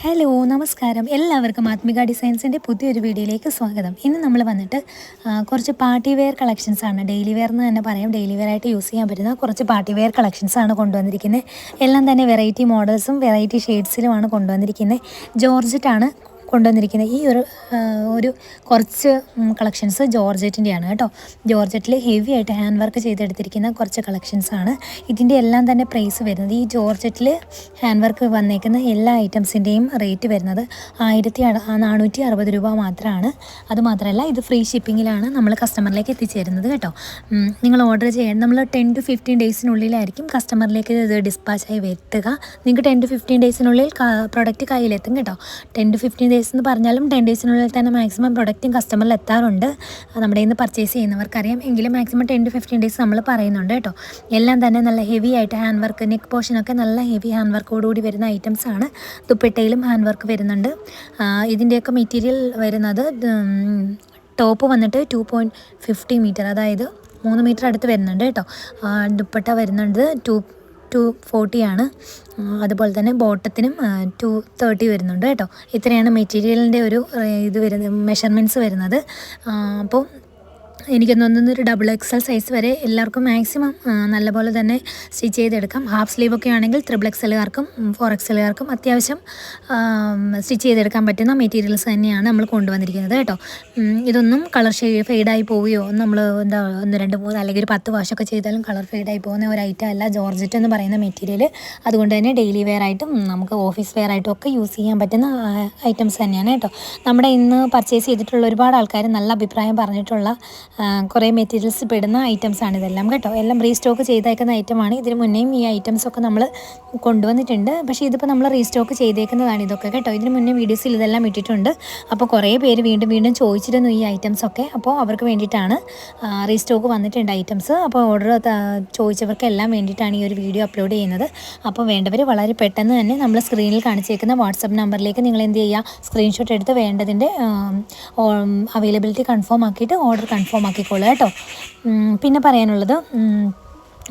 Hello നമസ്കാരം, എല്ലാവർക്കും ആത്മിക ഡിസൈൻസിൻ്റെ പുതിയൊരു വീഡിയോയിലേക്ക് സ്വാഗതം. ഇന്ന് നമ്മൾ വന്നിട്ട് കുറച്ച് പാർട്ടി വെയർ കളക്ഷൻസാണ്, ഡെയിലി വെയർ എന്ന് തന്നെ പറയാം. ഡെയിലി വെയർ ആയിട്ട് യൂസ് ചെയ്യാൻ പറ്റുന്ന കുറച്ച് പാർട്ടി വെയർ കളക്ഷൻസാണ് കൊണ്ടുവന്നിരിക്കുന്നത്. എല്ലാം തന്നെ വെറൈറ്റി മോഡൽസും വെറൈറ്റി ഷെയ്ഡ്സിലുമാണ് കൊണ്ടുവന്നിരിക്കുന്നത്. ജോർജറ്റാണ് കൊണ്ടുവന്നിരിക്കുന്നത്. ഈ ഒരു കുറച്ച് കളക്ഷൻസ് ജോർജറ്റിൻ്റെയാണ് കേട്ടോ. ജോർജറ്റിൽ ഹെവി ആയിട്ട് ഹാൻഡ് വർക്ക് ചെയ്തെടുത്തിരിക്കുന്ന കുറച്ച് കളക്ഷൻസാണ്. ഇതിൻ്റെ എല്ലാം തന്നെ പ്രൈസ് വരുന്നത്, ഈ ജോർജറ്റിൽ ഹാൻഡ് വർക്ക് വന്നേക്കുന്ന എല്ലാ ഐറ്റംസിൻ്റെയും റേറ്റ് വരുന്നത് 1460 രൂപ മാത്രമാണ്. അതുമാത്രമല്ല, ഇത് ഫ്രീ ഷിപ്പിങ്ങിലാണ് നമ്മൾ കസ്റ്റമറിലേക്ക് എത്തിച്ചേരുന്നത് കേട്ടോ. നിങ്ങൾ ഓർഡർ ചെയ്യാൻ നമ്മൾ 10 to 15 ഡേയ്സിനുള്ളിലായിരിക്കും കസ്റ്റമറിലേക്ക് ഇത് ഡിസ്പാച്ചായി എത്തുക. നിങ്ങൾക്ക് 10 to 15 ഡേയ്സിനുള്ളിൽ പ്രൊഡക്റ്റ് കയ്യിലെത്തും കേട്ടോ. 10 to 15 ഡേയ്സ് എന്ന് പറഞ്ഞാലും 10 ഡേയ്സിനുള്ളിൽ തന്നെ മാക്സിമം പ്രൊഡക്റ്റും കസ്റ്റമറിൽ എത്താറുണ്ട്. നമ്മുടെ ഇന്ന് പർച്ചേസ് ചെയ്യുന്നവർക്കറിയാം. എങ്കിലും മാക്സിമം 10 to 15 ഡേയ്സ് നമ്മൾ പറയുന്നുണ്ട് കേട്ടോ. എല്ലാം തന്നെ നല്ല ഹെവി ആയിട്ട് ഹാൻഡ് വർക്ക്, നെക്ക് പോർഷനൊക്കെ നല്ല ഹെവി ഹാൻഡ് വർക്കോടുകൂടി വരുന്ന ഐറ്റംസാണ്. ദുപ്പട്ടയിലും ഹാൻഡ് വർക്ക് വരുന്നുണ്ട്. ഇതിൻ്റെയൊക്കെ മെറ്റീരിയൽ വരുന്നത് ടോപ്പ് വന്നിട്ട് 2.50 മീറ്റർ, അതായത് 3 മീറ്റർ അടുത്ത് വരുന്നുണ്ട് കേട്ടോ. ദുപ്പട്ട വരുന്നത് 240 ആണ്. അതുപോലെ തന്നെ ബോട്ടത്തിനും 230 വരുന്നുണ്ട് കേട്ടോ. ഇത്രയാണ് മെറ്റീരിയലിൻ്റെ ഒരു ഇത് വരുന്നത്, മെഷർമെൻറ്റ്സ് വരുന്നത്. അപ്പോൾ എനിക്ക് തോന്നുന്നത് ഒരു XXL സൈസ് വരെ എല്ലാവർക്കും മാക്സിമം നല്ലപോലെ തന്നെ സ്റ്റിച്ച് ചെയ്തെടുക്കാം. ഹാഫ് സ്ലീവൊക്കെ ആണെങ്കിൽ XXLകാർക്കും 4XLകാർക്കും അത്യാവശ്യം സ്റ്റിച്ച് ചെയ്തെടുക്കാൻ പറ്റുന്ന മെറ്റീരിയൽസ് തന്നെയാണ് നമ്മൾ കൊണ്ടുവന്നിരിക്കുന്നത് കേട്ടോ. ഇതൊന്നും കളർ ഫെയ്ഡായി പോവുകയോ നമ്മൾ 1, 2, 3 അല്ലെങ്കിൽ ഒരു 10 വാഷൊക്കെ ചെയ്താലും കളർ ഫെയ്ഡായി പോകുന്ന ഒരു ഐറ്റം അല്ല ജോർജറ്റ് എന്ന് പറയുന്ന മെറ്റീരിയൽ. അതുകൊണ്ട് തന്നെ ഡെയിലി വെയർ ആയിട്ടും നമുക്ക് ഓഫീസ് വെയർ ആയിട്ടും ഒക്കെ യൂസ് ചെയ്യാൻ പറ്റുന്ന ഐറ്റംസ് തന്നെയാണ് കേട്ടോ. നമ്മുടെ ഇന്ന് പർച്ചേസ് ചെയ്തിട്ടുള്ള ഒരുപാട് ആൾക്കാർ നല്ല അഭിപ്രായം പറഞ്ഞിട്ടുള്ള കുറേ മെറ്റീരിയൽസ് പെടുന്ന ഐറ്റംസാണ് ഇതെല്ലാം കേട്ടോ. എല്ലാം റീസ്റ്റോക്ക് ചെയ്തേക്കുന്ന ഐറ്റമാണ്. ഇതിന് മുന്നേയും ഈ ഐറ്റംസൊക്കെ നമ്മൾ കൊണ്ടുവന്നിട്ടുണ്ട്. പക്ഷേ ഇതിപ്പോൾ നമ്മൾ റീസ്റ്റോക്ക് ചെയ്തേക്കുന്നതാണ് ഇതൊക്കെ കേട്ടോ. ഇതിന് മുന്നേ വീഡിയോസിൽ ഇതെല്ലാം ഇട്ടിട്ടുണ്ട്. അപ്പോൾ കുറേ പേര് വീണ്ടും ചോദിച്ചിരുന്നു ഈ ഐറ്റംസൊക്കെ. അപ്പോൾ അവർക്ക് വേണ്ടിയിട്ടാണ് റീസ്റ്റോക്ക് വന്നിട്ടുണ്ട് ഐറ്റംസ്. അപ്പോൾ ഓർഡർ ചോദിച്ചവർക്കെല്ലാം വേണ്ടിയിട്ടാണ് ഈ ഒരു വീഡിയോ അപ്ലോഡ് ചെയ്യുന്നത്. അപ്പോൾ വേണ്ടവർ വളരെ പെട്ടെന്ന് തന്നെ നമ്മൾ സ്ക്രീനിൽ കാണിച്ചേക്കുന്ന വാട്സപ്പ് നമ്പറിലേക്ക് നിങ്ങൾ എന്ത് ചെയ്യുക, സ്ക്രീൻഷോട്ട് എടുത്ത് വേണ്ടതിൻ്റെ അവൈലബിലിറ്റി കൺഫേം ആക്കിയിട്ട് ഓർഡർ കൺഫേം ആക്കിക്കോളുക കേട്ടോ. പിന്നെ പറയാനുള്ളത്,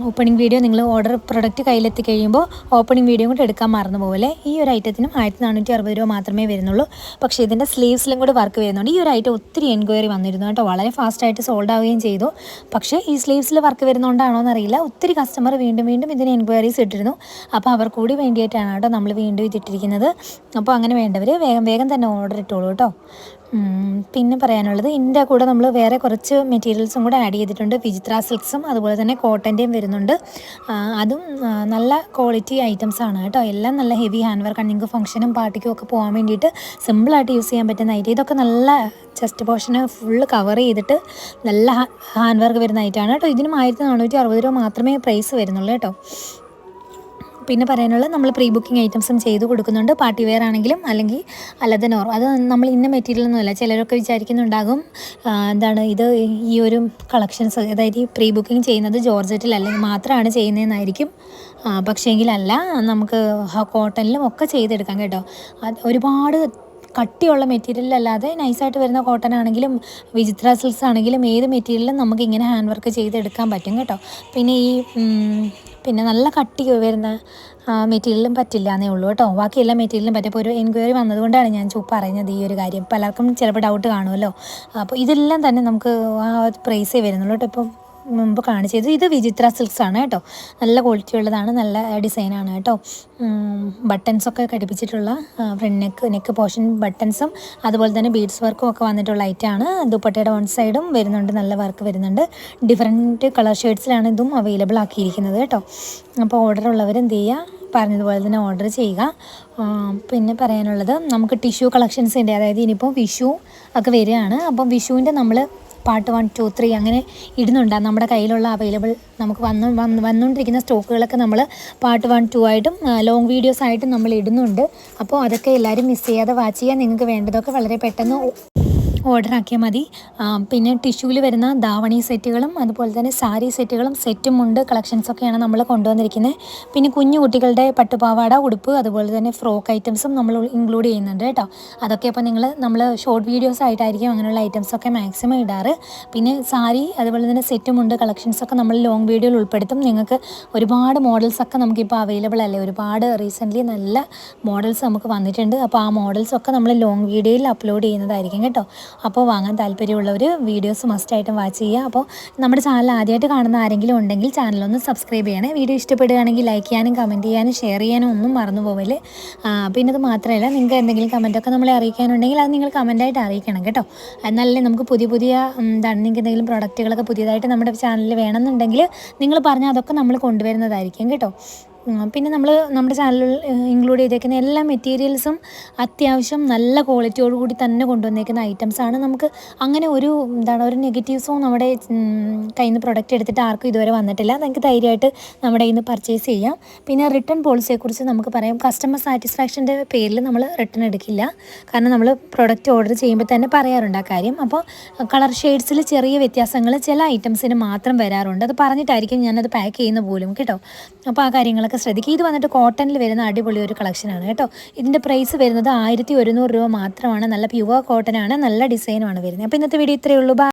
ഓപ്പണിംഗ് വീഡിയോ നിങ്ങൾ ഓർഡർ പ്രൊഡക്റ്റ് കയ്യിലെത്തി കഴിയുമ്പോൾ ഓപ്പണിംഗ് വീഡിയോ കൂടെ എടുക്കാൻ മറന്നു പോലെ. ഈ ഒരു ഐറ്റത്തിനും 1460 രൂപ മാത്രമേ വരുന്നുള്ളൂ. പക്ഷേ ഇതിൻ്റെ സ്ലീവ്സിലും കൂടെ വർക്ക് വരുന്നുണ്ട്. ഈ ഒരു ഐറ്റം ഒത്തിരി എൻക്വയറി വന്നിരുന്നു കേട്ടോ. വളരെ ഫാസ്റ്റായിട്ട് സോൾഡ് ആവുകയും ചെയ്തു. പക്ഷേ ഈ സ്ലീവ്സിൽ വർക്ക് വരുന്നതുകൊണ്ടാണോ എന്നറിയില്ല, ഒത്തിരി കസ്റ്റമർ വീണ്ടും ഇതിന് എൻക്വയറീസ് ഇട്ടിരുന്നു. അപ്പോൾ അവർ കൂടി വേണ്ടിയിട്ടാണ് കേട്ടോ നമ്മൾ വീണ്ടും ഇതിട്ടിരിക്കുന്നത്. അപ്പോൾ അങ്ങനെ വേണ്ടവർ വേഗം തന്നെ ഓർഡർ ഇട്ടോളൂ കേട്ടോ. പിന്നെ പറയാനുള്ളത്, ഇതിൻ്റെ കൂടെ നമ്മൾ വേറെ കുറച്ച് മെറ്റീരിയൽസും കൂടെ ആഡ് ചെയ്തിട്ടുണ്ട്. വിചിത്ര സിൽക്സും അതുപോലെ തന്നെ കോട്ടൻ്റെയും വരുന്നുണ്ട്. അതും നല്ല ക്വാളിറ്റി ഐറ്റംസാണ് കേട്ടോ. എല്ലാം നല്ല ഹെവി ഹാൻഡ് വർക്കാണ്. നിങ്ങൾക്ക് ഫംഗ്ഷനും പാർട്ടിക്കും ഒക്കെ പോകാൻ വേണ്ടിയിട്ട് സിമ്പിളായിട്ട് യൂസ് ചെയ്യാൻ പറ്റുന്ന ഐറ്റം. ഇതൊക്കെ നല്ല ചെസ്റ്റ് പോർഷന് ഫുള്ള് കവർ ചെയ്തിട്ട് നല്ല ഹാൻഡ് വർക്ക് വരുന്ന ഐറ്റമാണ് കേട്ടോ. ഇതിനും 1460 രൂപ മാത്രമേ പ്രൈസ് വരുന്നുള്ളൂ കേട്ടോ. പിന്നെ പറയാനുള്ളത്, നമ്മൾ പ്രീ ബുക്കിംഗ് ഐറ്റംസും ചെയ്ത് കൊടുക്കുന്നുണ്ട്. പാർട്ടി വെയർ ആണെങ്കിലും അല്ലെങ്കിൽ അല്ലാതെ അത് നമ്മൾ ഇന്ന മെറ്റീരിയൽ ഒന്നുമല്ല. ചിലരൊക്കെ വിചാരിക്കുന്നുണ്ടാകും എന്താണ് ഇത് ഈ ഒരു കളക്ഷൻസ്, അതായത് ഈ പ്രീ ബുക്കിംഗ് ചെയ്യുന്നത് ജോർജറ്റിൽ അല്ലെങ്കിൽ മാത്രമാണ് ചെയ്യുന്നതെന്നായിരിക്കും. പക്ഷേ എങ്കിലല്ല, നമുക്ക് കോട്ടണിലും ഒക്കെ ചെയ്തെടുക്കാം കേട്ടോ. ഒരുപാട് കട്ടിയുള്ള മെറ്റീരിയലല്ലാതെ നൈസായിട്ട് വരുന്ന കോട്ടൺ ആണെങ്കിലും വിചിത്ര സിൽക്സ് ആണെങ്കിലും ഏത് മെറ്റീരിയലും നമുക്ക് ഇങ്ങനെ ഹാൻഡ് വർക്ക് ചെയ്തെടുക്കാൻ പറ്റും കേട്ടോ. പിന്നെ നല്ല കട്ടി വരുന്ന മെറ്റീരിയലും പറ്റില്ല എന്നേ ഉള്ളൂ കേട്ടോ. ബാക്കി എല്ലാ മെറ്റീരിയലും പറ്റും. ഇപ്പോൾ ഒരു എൻക്വയറി വന്നതുകൊണ്ടാണ് ഞാൻ പറയുന്നത് ഈ ഒരു കാര്യം. പലർക്കും ചിലപ്പോൾ ഡൗട്ട് കാണുമല്ലോ. അപ്പോൾ ഇതെല്ലാം തന്നെ നമുക്ക് ആ പ്രൈസേ വരുന്നുള്ളൂ കേട്ടോ. ഇപ്പം മുമ്പ് കാണിച്ചത് ഇത് വിചിത്ര സിൽക്സ് ആണ് കേട്ടോ. നല്ല ക്വാളിറ്റി ഉള്ളതാണ്, നല്ല ഡിസൈനാണ് കേട്ടോ. ബട്ടൺസൊക്കെ ഘടിപ്പിച്ചിട്ടുള്ള ഫ്രണ്ട് നെക്ക് പോർഷൻ ബട്ടൺസും അതുപോലെ തന്നെ ബീഡ്സ് വർക്കും ഒക്കെ വന്നിട്ടുള്ള ഐറ്റമാണ്. ദുപ്പട്ടയുടെ വൺ സൈഡും വരുന്നുണ്ട്, നല്ല വർക്ക് വരുന്നുണ്ട്. ഡിഫറെൻറ്റ് കളർ ഷെയ്ഡ്സിലാണ് ഇതും അവൈലബിൾ ആക്കിയിരിക്കുന്നത് കേട്ടോ. അപ്പോൾ ഓർഡർ ഉള്ളവർ എന്ത് ചെയ്യുക, പറഞ്ഞതുപോലെ തന്നെ ഓർഡർ ചെയ്യുക. പിന്നെ പറയാനുള്ളത്, നമുക്ക് ടിഷ്യൂ കളക്ഷൻസിൻ്റെ, അതായത് ഇനിയിപ്പോൾ വിഷു ഒക്കെ വരികയാണ്. അപ്പം വിഷുവിൻ്റെ നമ്മൾ പാർട്ട് 1, 2, 3 അങ്ങനെ ഇടുന്നുണ്ട്. നമ്മുടെ കയ്യിലുള്ള അവൈലബിൾ നമുക്ക് വന്നുകൊണ്ടിരിക്കുന്ന സ്റ്റോക്കുകളൊക്കെ നമ്മൾ പാർട്ട് 1, 2 ആയിട്ടും ലോങ് വീഡിയോസ് ആയിട്ടും നമ്മൾ ഇടുന്നുണ്ട്. അപ്പോൾ അതൊക്കെ എല്ലാവരും മിസ് ചെയ്യാതെ വാച്ച് ചെയ്യാൻ. നിങ്ങൾക്ക് വേണ്ടതൊക്കെ വളരെ പെട്ടെന്ന് ഓർഡർ ആക്കിയാൽ മതി. പിന്നെ ടിഷ്യൂവിൽ വരുന്ന ധാവണി സെറ്റുകളും അതുപോലെ തന്നെ സാരി സെറ്റുകളും സെറ്റും ഉണ്ട് കളക്ഷൻസൊക്കെയാണ് നമ്മൾ കൊണ്ടുവന്നിരിക്കുന്നത്. പിന്നെ കുഞ്ഞു കുട്ടികളുടെ പട്ടുപാവാട ഉടുപ്പ് അതുപോലെ തന്നെ ഫ്രോക്ക് ഐറ്റംസും നമ്മൾ ഇൻക്ലൂഡ് ചെയ്യുന്നുണ്ട് കേട്ടോ. അതൊക്കെ അപ്പോൾ നമ്മൾ ഷോർട്ട് വീഡിയോസ് ആയിട്ടായിരിക്കും അങ്ങനെയുള്ള ഐറ്റംസൊക്കെ മാക്സിമം ഇടാറ്. പിന്നെ സാരി അതുപോലെ തന്നെ സെറ്റും ഉണ്ട് കളക്ഷൻസൊക്കെ നമ്മൾ ലോങ് വീഡിയോയിൽ ഉൾപ്പെടുത്തും. നിങ്ങൾക്ക് ഒരുപാട് മോഡൽസൊക്കെ നമുക്കിപ്പോൾ അവൈലബിൾ അല്ലേ, ഒരുപാട് റീസെൻ്റ്ലി നല്ല മോഡൽസ് നമുക്ക് വന്നിട്ടുണ്ട്. അപ്പോൾ ആ മോഡൽസൊക്കെ നമ്മൾ ലോങ് വീഡിയോയിൽ അപ്ലോഡ് ചെയ്യുന്നതായിരിക്കും കേട്ടോ. അപ്പോൾ വാങ്ങാൻ താല്പര്യമുള്ളവർ വീഡിയോസ് മസ്റ്റായിട്ടും വാച്ച് ചെയ്യുക. അപ്പോൾ നമ്മുടെ ചാനൽ ആദ്യമായിട്ട് കാണുന്ന ആരെങ്കിലും ഉണ്ടെങ്കിൽ ചാനലൊന്ന് സബ്സ്ക്രൈബ് ചെയ്യണേ. വീഡിയോ ഇഷ്ടപ്പെടുകയാണെങ്കിൽ ലൈക്ക് ചെയ്യാനും കമൻറ്റ് ചെയ്യാനും ഷെയർ ചെയ്യാനും ഒന്നും മറന്നു പോവല്ലേ. പിന്നെ അത് മാത്രമല്ല, നിങ്ങൾക്ക് എന്തെങ്കിലും കമൻറ്റൊക്കെ നമ്മളെ അറിയിക്കാനുണ്ടെങ്കിൽ അത് നിങ്ങൾ കമൻറ്റായിട്ട് അറിയിക്കണം കേട്ടോ. എന്നാലല്ലേ നമുക്ക് പുതിയ എന്താണ് നിങ്ങൾക്ക് എന്തെങ്കിലും പ്രൊഡക്റ്റുകളൊക്കെ പുതിയതായിട്ട് നമ്മുടെ ചാനലിൽ വേണമെന്നുണ്ടെങ്കിൽ നിങ്ങൾ പറഞ്ഞാൽ അതൊക്കെ നമ്മൾ കൊണ്ടുവരുന്നതായിരിക്കും കേട്ടോ. പിന്നെ നമ്മുടെ ചാനലിൽ ഇൻക്ലൂഡ് ചെയ്തേക്കുന്ന എല്ലാ മെറ്റീരിയൽസും അത്യാവശ്യം നല്ല ക്വാളിറ്റിയോട് കൂടി തന്നെ കൊണ്ടുവന്നേക്കുന്ന ഐറ്റംസാണ്. നമുക്ക് അങ്ങനെ ഒരു നെഗറ്റീവ്സോ നമ്മുടെ കയ്യിൽ നിന്ന് പ്രൊഡക്റ്റ് എടുത്തിട്ട് ആർക്കും ഇതുവരെ വന്നിട്ടില്ല. നമുക്ക് ധൈര്യമായിട്ട് നമ്മുടെ കയ്യിൽ നിന്ന് പർച്ചേസ് ചെയ്യാം. പിന്നെ റിട്ടേൺ പോളിസിയെക്കുറിച്ച് നമുക്ക് പറയാം. കസ്റ്റമർ സാറ്റിസ്ഫാക്ഷൻ്റെ പേരിൽ നമ്മൾ റിട്ടേൺ എടുക്കില്ല. കാരണം നമ്മൾ പ്രൊഡക്റ്റ് ഓർഡർ ചെയ്യുമ്പോൾ തന്നെ പറയാറുണ്ട് ആ കാര്യം. അപ്പോൾ കളർ ഷെയ്ഡ്സിൽ ചെറിയ വ്യത്യാസങ്ങൾ ചില ഐറ്റംസിന് മാത്രം വരാറുണ്ട്. അത് പറഞ്ഞിട്ടായിരിക്കും ഞാനത് പാക്ക് ചെയ്യുന്ന പോലും കേട്ടോ. അപ്പോൾ ആ കാര്യങ്ങളൊക്കെ ശ്രദ്ധിക്കുക. ഇത് വന്നിട്ട് കോട്ടണിൽ വരുന്ന അടിപൊളി ഒരു കളക്ഷനാണ് കേട്ടോ. ഇതിൻ്റെ പ്രൈസ് വരുന്നത് 1100 രൂപ മാത്രമാണ്. നല്ല പ്യുവർ കോട്ടനാണ്, നല്ല ഡിസൈനുമാണ് വരുന്നത്. അപ്പോൾ ഇന്നത്തെ വീഡിയോ ഇത്രയേ ഉള്ളൂ.